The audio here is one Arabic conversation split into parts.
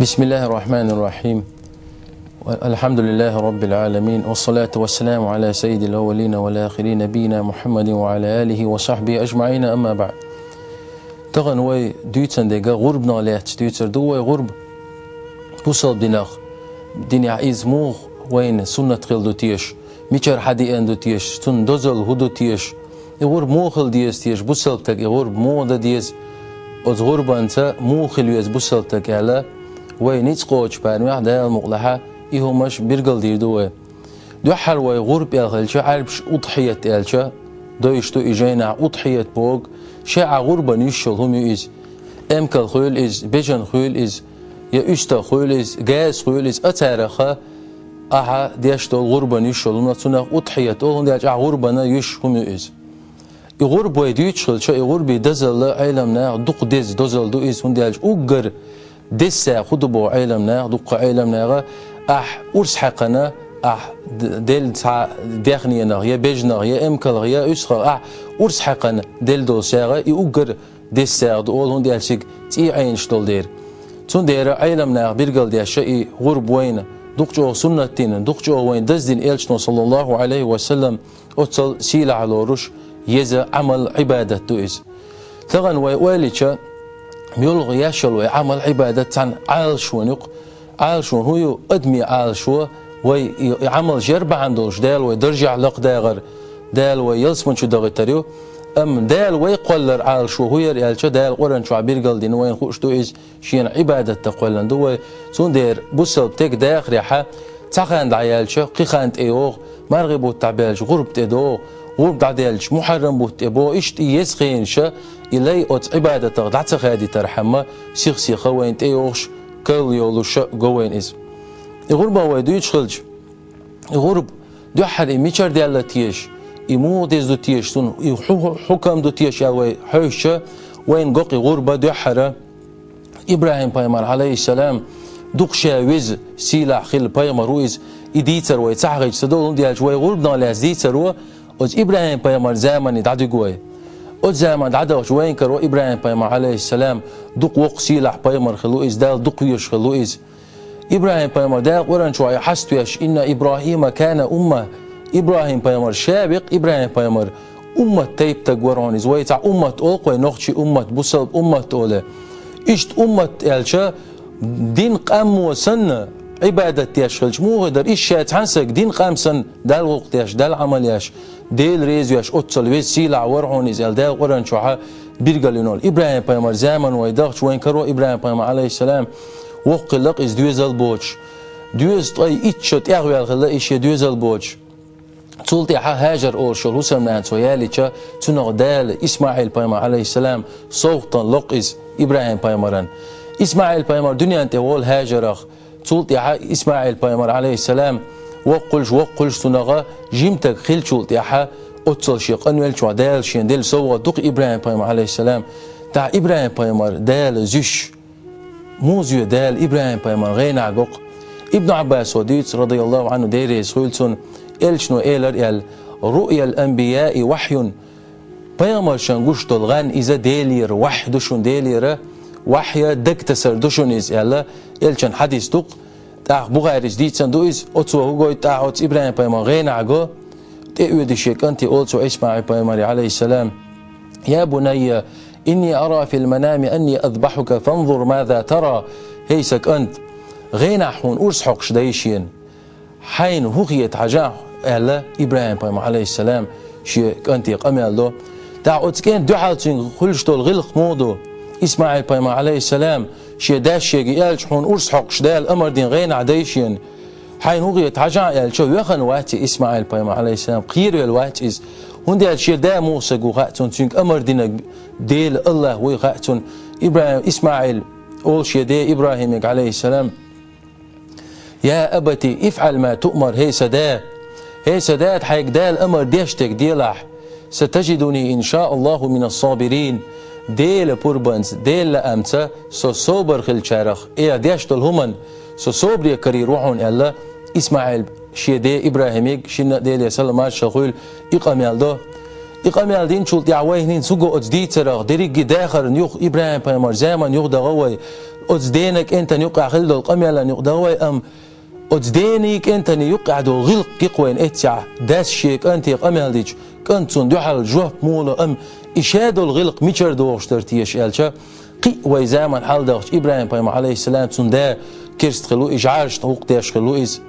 بسم الله الرحمن الرحيم. الحمد لله رب العالمين، والصلاة والسلام على سيد الأولين والآخرين نبينا محمد وعلى آله وصحبه أجمعين. أما بعد، تغن وي دوتن ديغا غرب نالات دوتر دوي غرب بوصل ديناخ دنيا إزموغ وين سنة خل دوتيش ميشر حدي أن دوتيش سن دوزل هدو تيش غرب موخل ديس تيش بوصل تك غرب مودا ديس از غرب أنت موخل يز بوصل تك على وين يتقوش بانوع ده المقلحة إيهمش بيرجل ديردوه دوحر وي غرب يالخلشة عربش أضحية يالشة دويشتو إجينا أضحية بوغ شاع غربا يشل هم يز أمكال خيل إز بيجن خيل إز يا أشتا خيل إز جاز خيل إز أتارخة أها ديشتو غربا يشل هم نتونا أضحية هم ديش غربنا يش هم يز غرب ويديش خلشة غرب دزل عالمنا دق دز دزل دو إز هم ديش أجر دسا خدبو عالمنا دق عالمنا أرس حقنا دل داخنينا يا بيجنا يا امكال يا اسخر أرس حقنا دل دوساغا يوجر دسا دول هون ديالشيك تي عين شتول دير تون دير عالمنا بيرجل ديال شيء غرب وين دقجو سنتين دقجو وين دزدين إلشنا صلى الله عليه وسلم أتصل سيل على روش يزا عمل عبادة دوئز تغن ويواليشا ميولغ ياشل وعمل عبادة عن عالشونق عالشون هو أدمي عالشو ويعمل جربة عندوش دال ويدرجع لق داغر دال ويلسمن شو دغتريو أم دال ويقلر عالشو هو يالشا دال قرن شو عبير قلدين وين خوش دو إز شين عبادة تقولن دو سون دير بوسل تك داخ ريحة تخاند عيالشا قيخاند ايوغ مرغبو تعبالش غرب تدو غرب دعدالش محرم بوت ابو اشت يسخينشا إلي أت عبادة تغدعت خادي ترحمة سيخ سيخة وين تيوغش كل يولوش جوين إز الغربة ويدو يشخلج الغرب دو حد ميشر ديال تيش يمو ديز دو تيش سون حكم دو تيش يا حوشة وين قوقي غربة دو حرة إبراهيم بايمار عليه السلام دقشا ويز سيلا خيل بايمار ويز إديتر ويتحقج سدول ديال شوي غربنا لاز ديتر وز إبراهيم بايمار زمن دعدو جوي زمان دعدا شوين كرو إبراهيم بايمار عليه السلام دق وق سيلا بايمار خلويز دال دق يش خلويز إبراهيم بايمار دال قرن شوي حستويش إن إبراهيم كان أمة إبراهيم بايمار سابق إبراهيم بايمار أمة تيب تجورانيز ويتع أمة أوق نخشي أمة بوصل أمة أولى إشت أمة الشا دين قام وسن عبادة يشغلش مو غدر إيش تحسك دين قام سن دال وقت يش دال عمل يش ديل ريز يش أتصل ويس سيلع ورعونيز دال قرن شوها بيرجلينول إبراهيم بايمار زمان ويدخش وين كرو إبراهيم بايمار عليه السلام وقلق إز دوزل بوش دوز طي إتشت يعوي الخلا إيش دوزل بوش تولتي هاجر أول شو حسن من سويالي شا تنو دال إسماعيل بايمار عليه السلام صوتا لق إز إبراهيم بايمارن إسماعيل بايمار دنيا أنت أول هاجرخ تولتي إسماعيل بايمار عليه السلام وقلش تنغا جيمتك خيل تولتي أتصل شيء قنويل شو دال شين دال سوا دق إبراهيم بايمار عليه السلام تاع إبراهيم بايمار دال زش موزيو دال إبراهيم بايمار غين عقق ابن عباس وديت رضي الله عنه ديري سويلتون إلشنو إيلر رؤيا الأنبياء وحي بايمار شنقوش تلغان إذا ديلير وحدشون ديلير وحيا دكتسر دوشون إز يلا إلشن حديث دق تاع بغاريز ديت سندو إز أتسو هو تاع أتس إبراهيم بايمار غين عقق تأويد شيك أنت أولسو إسماعيل بايمار عليه السلام يا بني إني أرى في المنام أني أذبحك فانظر ماذا ترى هيسك أنت غينا حون أرس حقش دايشين حين هغيت عجاه أهلا إبراهيم بايمار عليه السلام شيك أنت قميل له تعود كان دحالتين خلشتو الغلق مودو إسماعيل بايمار عليه السلام شي داش شيك يالش حون أرس حقش دال أمر دين غينا عدايشين حين هغيت عجاه يالشو يخن واتي إسماعيل بايمار عليه السلام قيرو الوات إز هندي الشيء دا موسى وقاتون تونك أمر دينك ديل الله وقاتون إبراهيم إسماعيل أول شيء دا إبراهيم عليه السلام يا أبتي افعل ما تؤمر هي سداد حيك دا الأمر ديشتك ديلح ستجدني إن شاء الله من الصابرين ديل بوربانز ديل لأمتا سو صوبر خل شارخ إيه ديشت الهمن سو صوبر يكري روحون الله إسماعيل شيء دا إبراهيم شنا ديل يسلم ما شغول إقامل ده إقامل دين شلت يعويهن سوق أجديد ترى دريج داخل يخ إبراهيم بايمار زمان يخ دغوي أتدينك أنت يقع خلد القميلة يقدوي أم أتدينك أنت يقع دو غلق يقوين إتسع داس شيك أنت قميل ديج كنتون دوحل جوه مولا أم إشادو الغلق ميشر دوغش ترتيش إلشا قي ويزامن حال دوغش إبراهيم بيما عليه السلام تون دا كرست خلو إجعاش تغوق داش خلو إز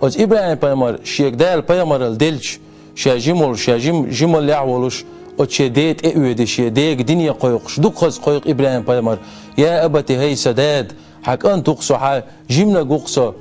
أت إبراهيم بيما شيك دال بيما الدلش شاجمول جمول لعولش أتشديت إيودش يديك دنيا قيقش دقخز قيق إبراهيم بيما يا أبتي هي سداد حك أن تقصو حا جمنا ققصو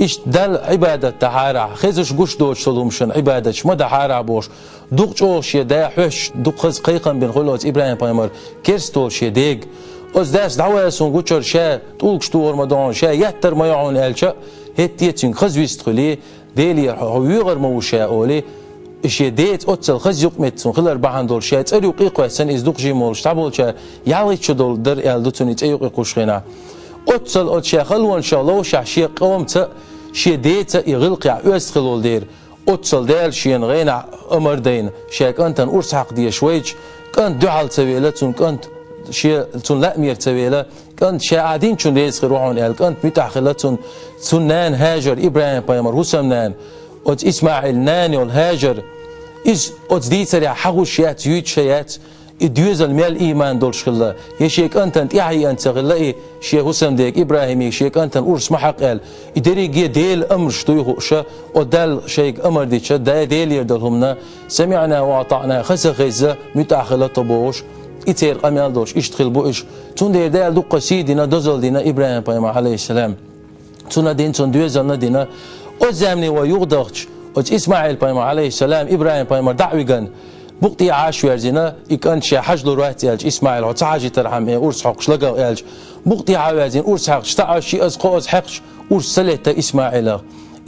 إيش دل عبادة تحارع خزش قش دوش صلومشن عبادة ما تحارع بوش دقش أوش يدا حش دقخز قيقا بين خلوت إبراهيم بيما كرستولش يديك أز داس دعوة سون قشر شا تقولكش تو رمضان شا يحتر ما يعون ألشا هت يتين خز ويستخلي ديلي هويغر موشا أولي إيش يديت أتصل خز يقمت سون خلر بعن دول شا تسألوا قيقوا سن إز دق جيمولش تعبول شا يعليش شدول در يالدتون يتأيق يقوش خينا أتصل أتشا خلوا إن شاء الله شا شيء قومت شي ديت يغلق يعوز خلول دير أتصل دال شين غينا أمر دين شاك أنت أرس حق دي شويج كانت دعال تسويلتون كانت شيء تون لا مير تسويله كانت شا قاعدين شون ديس روحون قال كانت متأخلتون سنان هاجر إبراهيم بيمر هسم نان أت إسماعيل نان والهاجر إز أت دي سريع حقو شيات يوت شيات إديوز المال إيمان دولش خلا يشيك أنت يحيي أنت غلا شيء هسم ديك إبراهيم يشيك أنت أرس محق قال إدري جي ديل أمر شتوي شا ودال شيك أمر دي شا ديل يردهمنا سمعنا وأطعنا خزة متأخلة بوش إتير قميال دوش إشتخل بوش تون دير دال دو قصيدنا دوزل دينا إبراهيم بيما عليه السلام تون دين تون دوزلنا دينا أزامني ويغدغش أت إسماعيل بيما عليه السلام إبراهيم بيما دعويغن بقتي عاش ويرزنا يكن شي حج لروات يالج إسماعيل وتعاجي ترحم أورس حقش لقى يالج بقتي عاوزين أورس حقش تعاش شي أزقوز حقش أورس سلة إسماعيل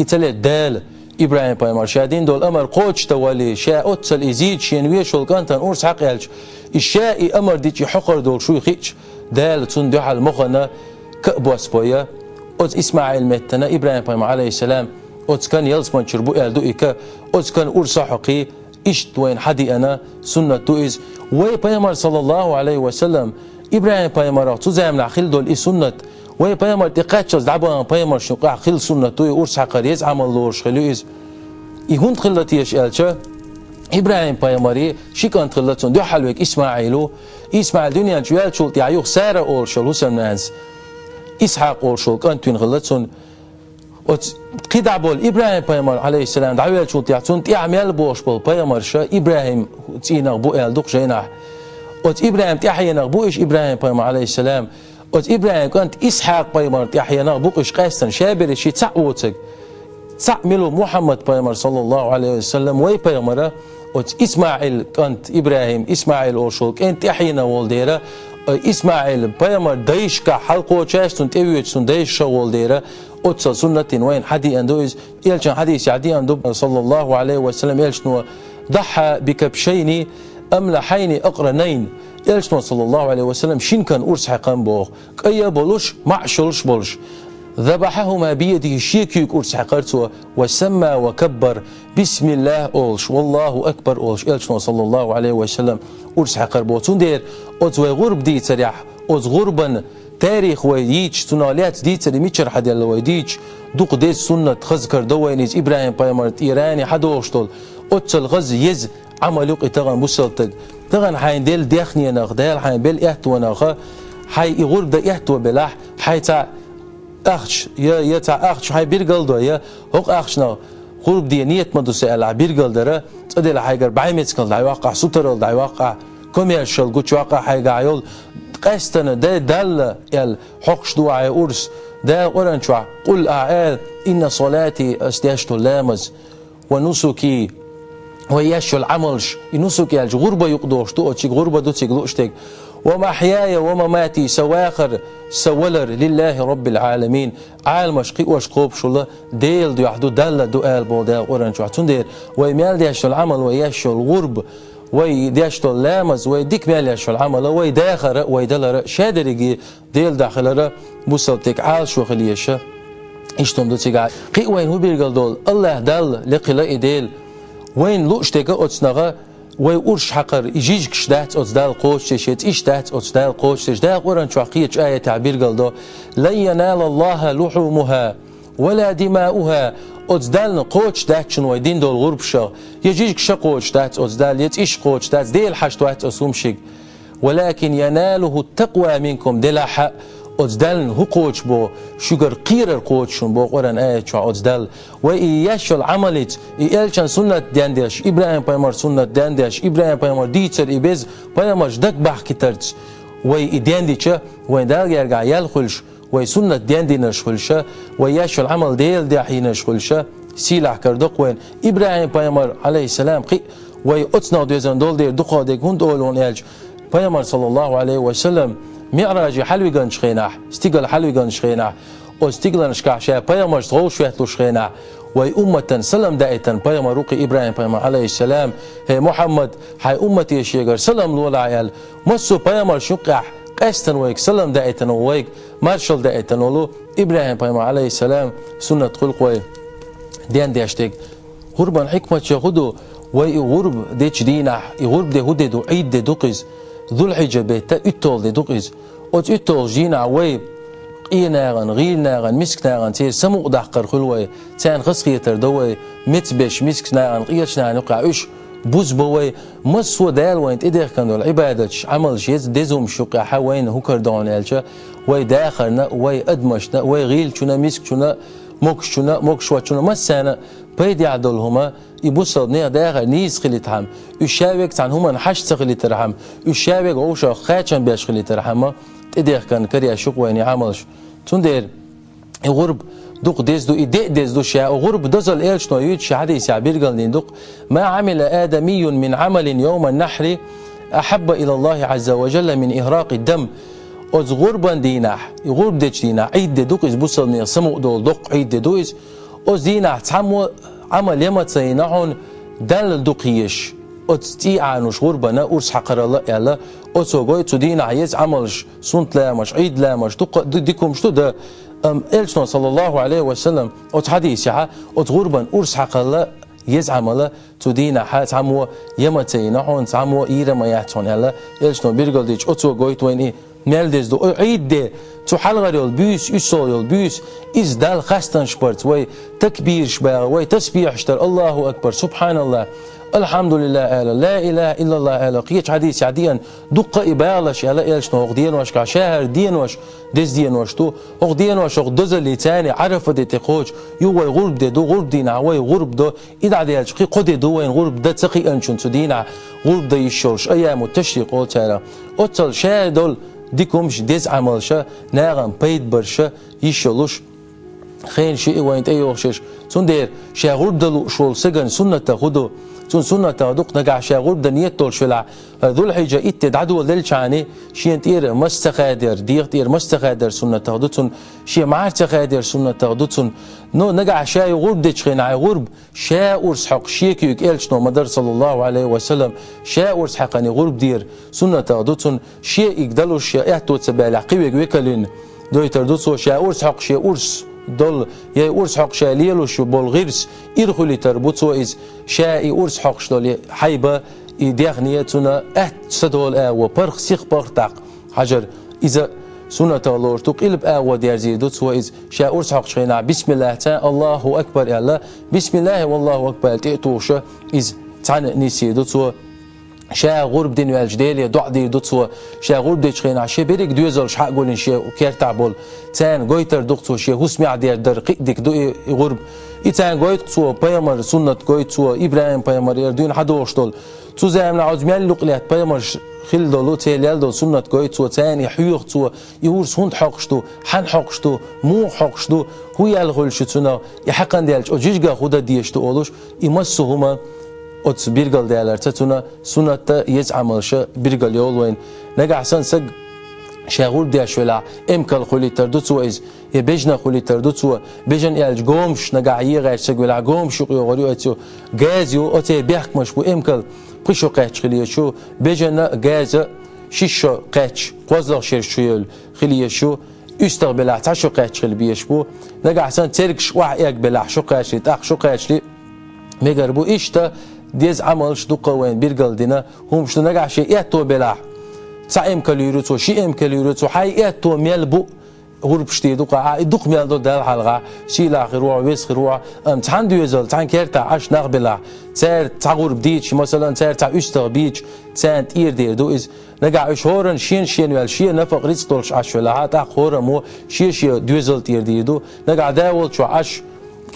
إتلت دال إبراهيم بيما شادين دول أمر قوتش تولي شاء أتصل إزيد شينويش والكانتن أورس حق يالج الشاء أمر ديتي حقر دول شو يخيش دال تندح المخنا كأبوس بويا أت إسماعيل متنا إبراهيم بيما عليه السلام أت كان يلزم شربو يالدو إيكا أت كان أورس حقي إشت وين حدي أنا سنة تويز وي بيامر صلى الله عليه وسلم إبراهيم بيامر تزام نعخل دول إيه سنة وي بيامر تقاتشز دعبان بيامر شنقع خل سنة توي أورس حقريز عمل لورش خلويز يهون خلتيش ألشا إبراهيم بيامري شكان خلتون دو حلوك إسماعيلو إسماعيل دنيا جوال شلت يعيوخ سارة أول شلو سمنانز إسحاق أول شل كان توين خلتون قيد بول إبراهيم بيامر عليه السلام دعوة شو تيعتون تعمل بوش بول بيامر شا إبراهيم تينا بو الدق جينا إبراهيم تحيينا بوش إبراهيم بيامر عليه السلام إبراهيم كانت إسحاق بيامر تحيينا بوش قاستن شابر شي تعوتك تعملوا محمد بيامر صلى الله عليه وسلم وي بيامر إسماعيل كانت إبراهيم إسماعيل أوشول كانت تحيينا والديرة إسماعيل بيامر دايش كحلقو تشاستن تيويتسن دايش والديرة أتصل سنة وين حدي أندوز إلشان حديث عدي أندو صلى الله عليه وسلم إلشنو ضحى بكبشين أملحين أقرنين إلشنو صلى الله عليه وسلم شين كان أرس حقان بوغ كأي بولش معشلش بولش ذبحهما بيده شيكيك أرس حقرتو وسمى وكبر بسم الله أولش والله أكبر أولش إلشنو صلى الله عليه وسلم أرس حقر بوتون دير أتوي غرب دي تريح أت غربا تاريخ ويديش تناليات دي تري ميتشر حد يلا ويديش دوق ديس سنة خزكر دوينيز إبراهيم بايمرت إيراني حدوشتول أتصل غز يز عملوق تغن بوسلتك تغن حين ديل ديخني نغدال حين بيل إحتوى نغا حي يغرب دا إحتوى بلاح حي تا أخش يا تا أخش حي بيرقل دو يا هوق أخشنا غرب دي نيت مدو سألع بيرقل درا تقدر حيقر بعيمتكال دعي واقع سوترال دعي واقع كوميرشال قوش واقع حيقع يول قاستنا ده دل يل حقش دعاء أورس ده أورنشوا قل أعال إن صلاتي استياشتو لامز ونسكي وياشو العملش نسكي الغربة يقدوش توتشي غربة دوتشي قدوشتك ومحياي ومماتي سواخر سولر لله رب العالمين عالم مشقي وشقوب شو ديل دو يحدو دل دو آل بو ده أورنشوا تندير ويمال دياشو العمل وياشو الغرب ويداشتو اللامز ويديك ماليش العمل ويداخر ويدلر شادرجي ديل داخلره بوسلتك عال شو خليشه اشتم دو تيجا قي وين هو بيرجل دول الله دل لقلاء ديل وين لوشتك أتصنعه ويورش حقر يجيج كشدات أصدال قوش تشيت إشتات أصدال قوش تشدال قرن شوقية آية تعبير قلدو لن ينال الله لحومها ولا دماؤها أصدال قوش داتشن ويدين دول غربشا يجيج كشا قوش دات أصدال يتإش قوش دات ديل حشتوات أسومشيق ولكن يناله التقوى منكم دلح أصدال هو قوش بو شجر قير قوشون بو قرن آية شو أصدال وإيش العملت إيلشان سنة داندش إبراهيم بيمر سنة داندش إبراهيم بيمر ديتر إبز بيمر جدك بح كترت وإيدانديش وإندال يرجع يلخلش وسنة داندي نشخلش وإيش العمل ديل داحي نشخلش سيلح كردق وين إبراهيم بيمر عليه السلام قي وأتنا دوزن دول دير دقة ديكون دولون إلش بيمر صلى الله عليه وسلم معراج حلوي جنش خيناه استقل حلوي جنش خيناه واستقل نشكع شيء بيمر تغول شوية لوش خيناه وأمة سلم دائتا بيمر روقي إبراهيم بيمر عليه السلام هي محمد هاي أمتي شيغر سلم لولا عيال مسو بيمر شقع قستن ويك سلم دائتا ويك مارشال دائتا ولو إبراهيم بيمر عليه السلام سنة خلق وي ديان ديشتك غربا حكمة ياخدو وي غرب ديش دينا غرب دي هدي دو عيد دي دوقز ذو الحجة بيتا اتول دي دوقز اوت اتول جينا وي إيناغن غيلناغن مسكناغن تير سمو دحقر خلوي تان خسقية تردوي متبش مسكناغن قيشنا نقع اش بوز بوي مسو دال وين تدير كانوا العبادة عمل شيز ديزوم شقع حوين هكر دون الجا وي داخرنا وي ادمشنا وي غيلشنا مسكشنا موكشنا موكشواتشنا مسانا بيدي عدلهما يبوصل نيا داخل نيز خليتهم يشاوك تان هما نحش خليترهم يشاوك اوشا خاتشن بيش خليترهم تدير كان كريا شق وين عملش تندير غرب دوق ديزدو إداء ديزدو شاء غرب دزل إيش نويت شعدي سعبير قال دوق ما عمل آدمي من عمل يوم النحر أحب إلى الله عز وجل من إهراق الدم أز غربا ديناح غرب ديش ديناح عيد دوق إز بوصلني سمو دول دوق عيد دويز أز ديناح تعمو عمل يما تسيناهن دل دوقيش أتستي عنوش غربنا أرس حقر الله يلا أتوجي تدين عايز عملش سنت لا مش عيد لا مش ديكم شو ده إلشنا صلى الله عليه وسلم أتحديث يا أتغربا أرس حقر الله يزعمله تدين حات عمو يمتين عون عمو إيرا ما يحتون يلا إلشنا بيرجل ديش أتوجي تويني نلدز دو عيد ده تحلغ البيس يسول البيس إز دال خستن شبرت وي تكبير شبار وي تسبيح شتر الله أكبر سبحان الله الحمد لله آلا لا إله إلا الله آلا قيش حديث عديا دقة إبالش آلا إلش نو غدين واش كشهر دين واش دز دين واش تو غدين واش غدز اللي تاني عرفت تقوج يو غرب دو غرب دينا وي غرب دو إذا ديالش قي قد دو وين غرب ده تقي أنشون تدينا غرب ده يشورش أيام التشريق أو تالا أتل شهر دول ديكمش دز عملشة ناغم بيت برشة يشلوش خين شيء وين تأيوخش تندير شغرب دلو شول سجن سنة تاخدو تون سنة تادوق نجع شغرب دنيت طول شلع ذو الحجة إتد عدو للشاني شيء تير مستخادر دير تير مستخادر سنة تادوتون شيء معار تخادر سنة تادوتون نو نجع شاي غرب دتشخين عي غرب شاء ورس حق شيك يكيلش نو مدر صلى الله عليه وسلم شاء ورس حقني غرب دير سنة تادوتون شيء يقدلوا شيء يحتو تبالع قوي ويكلين دو يتردوتو شاء ورس حق شيء ورس دول يا أورس حق شاليلو شو بالغيرس إرخلي تربطوا إز شاء أورس حق شلولي حيبة إديغنيتنا صدول وبرخ سيخ برتاق حجر إذا سنة الله تقلب وديار زيدوت وإز شاء أورس حق شينا بسم الله تا الله أكبر يا الله بسم الله والله أكبر تأتوش إز تان نسيدوت شا غرب دين والجديل دع دير دوتسو شا غرب ديش خين عشان بيرك دوزل شحق قولين شيء وكير تعبول تان قويتر دكتور شيء هو سمع دير درقيق ديك دو غرب إتان قويت سو بيامر سنة قويت سو إبراهيم بيامر يردون حدوش دول تو زمنا عزميل لقليات بيامر خل دولو تيليال دول سنة قويت سو تان يحيوخ سو يهور سند حقشتو حن حقشتو مو حقشتو هو يالغل شتونا يحقن ديالش أجيجا خودا ديشتو أولوش يمسو هما أتس بيرجل ديالر تتونا سنة يز عملشة بيرجل يولوين نجع سن سج شغول ديال شولا إمكال خلي تردوتسو إز يبجنا خلي تردوتسو بجن يالج قومش نجع يغير سج ولا قومش يغيروا أتيو جازيو أتي بيحكمش بو إمكال قشو قاتش خليه شو بجنا جاز شيشو قاتش قوزلر شيرشيل خليه شو يستقبل عشو قاتش خلي بيش بو نجع سن تركش وعيك بلع شو قاتش تأخ شو قاتش لي ميجر بو إيشتا ديز عملش دقة وين بيرجل دينا هم شو نجع شيء إتو بلاه تعيم كليروتو شيء كليروتو حي إتو ميلبو غرب شتي دوقا يدق ميل دو دال حلقة شي لا خروع ويس خروع امتحان ديوزل تحن كيرتا عش نغبلا تسير تغرب ديتش مثلا تسير تاع أستر بيتش تسان تير دير دو إز نجع شهورن شين ويل شين نفق ريتس طولش عش ولا هات خورا مو شي ديوزل تير دير دو نجع داول شو عش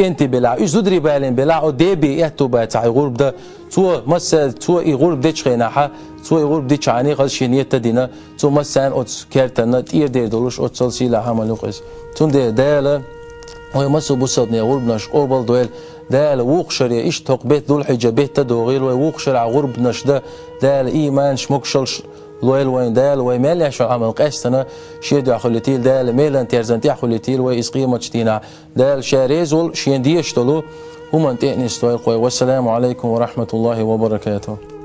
انت بلا يزدري بالين بلا او دي بي اتو با تاع غرب ده تو مس تو غرب ديتش خيناها تو غرب ديتش عني قال شينيت دينا تو مسان او كيرتنا تير دير دولش او تسلسي لا هملوقس تون دي داله وي مسو بوسدني غرب نش قبل دويل دال وقشر ايش تقبت دول حجابت دوغيل وي وقشر غرب نش ده دال ايمان شمكشلش لويل وين دال وي مال يش عمل قاستنا شيد اخلتيل دال ميلان تيرزنتي اخلتيل وي اسقيمه تشتينا دال شاريزول شين ديشتلو ومن تاني استوي والسلام عليكم ورحمه الله وبركاته.